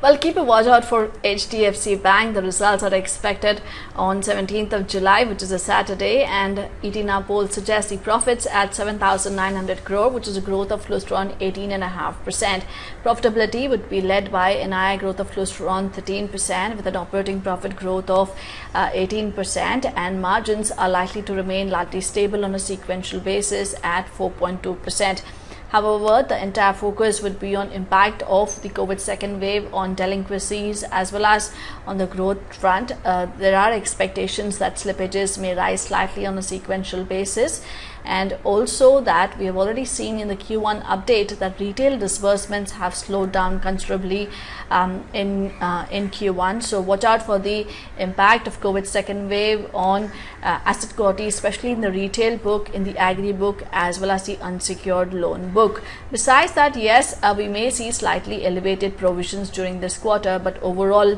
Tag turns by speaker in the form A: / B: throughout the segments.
A: Well, keep a watch out for HDFC Bank. The results are expected on 17th of July, which is a Saturday, and ET poll suggests the profits at 7,900 crore, which is a growth of close to around 18.5%. Profitability would be led by NII growth of close to around 13%, with an operating profit growth of 18%, and margins are likely to remain largely stable on a sequential basis at 4.2%. However, the entire focus would be on impact of the COVID second wave on delinquencies as well as on the growth front. There are expectations that slippages may rise slightly on a sequential basis, and also that we have already seen in the Q1 update that retail disbursements have slowed down considerably in Q1. So watch out for the impact of COVID second wave on asset quality, especially in the retail book, in the agri book, as well as the unsecured loan book. Besides that, yes, we may see slightly elevated provisions during this quarter, but overall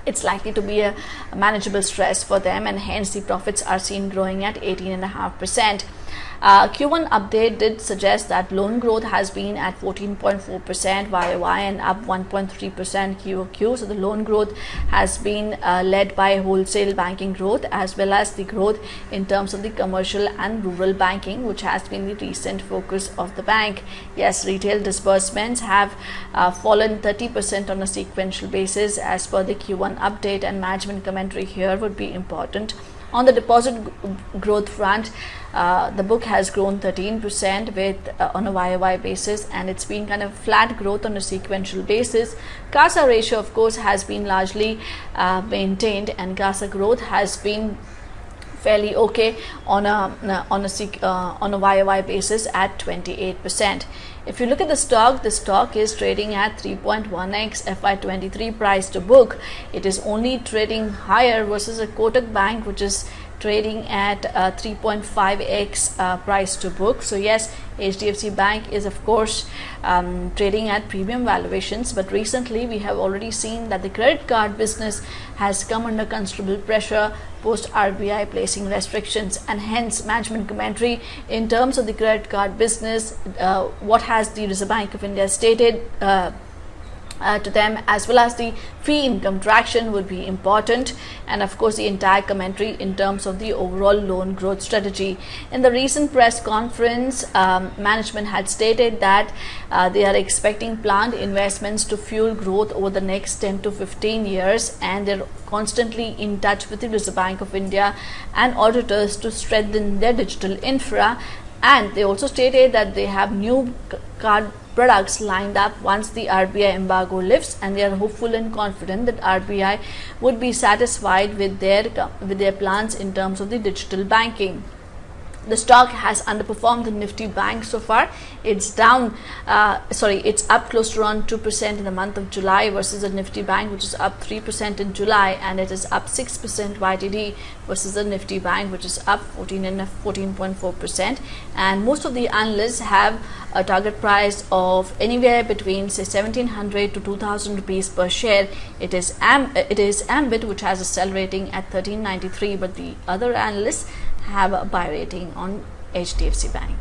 A: it's likely to be a manageable stress for them, and hence the profits are seen growing at 18.5%. Q1 update did suggest that loan growth has been at 14.4% YOY and up 1.3% QOQ. So the loan growth has been led by wholesale banking growth as well as the growth in terms of the commercial and rural banking, which has been the recent focus of the bank. Yes, retail disbursements have fallen 30% on a sequential basis as per the Q1 update, and management commentary here would be important. On the deposit growth front, the book has grown 13% on a YOY basis, and it's been kind of flat growth on a sequential basis. CASA ratio, of course, has been largely maintained, and CASA growth has been fairly okay on a YOY basis at 28%. If you look at the stock is trading at 3.1x FY23 price to book. It is only trading higher versus a Kotak Bank, which is trading at 3.5x price to book. So yes, HDFC Bank is of course trading at premium valuations, but recently we have already seen that the credit card business has come under considerable pressure post RBI placing restrictions, and hence management commentary in terms of the credit card business, what has the Reserve Bank of India stated to them, as well as the fee income traction would be important, and of course the entire commentary in terms of the overall loan growth strategy. In the recent press conference, management had stated that they are expecting planned investments to fuel growth over the next 10 to 15 years, and they're constantly in touch with the Reserve Bank of India and auditors to strengthen their digital infra. And they also stated that they have new card products lined up once the RBI embargo lifts, and they are hopeful and confident that RBI would be satisfied with their plans in terms of the digital banking. The stock has underperformed the Nifty Bank so far. It's down, it's up close to around 2% in the month of July versus the Nifty Bank, which is up 3% in July, and it is up 6% YTD versus the Nifty Bank, which is up 14.4%. And most of the analysts have a target price of anywhere between say 1,700 to 2,000 rupees per share. It is Ambit, which has a sell rating at 1393, but the other analysts have a buy rating on HDFC Bank.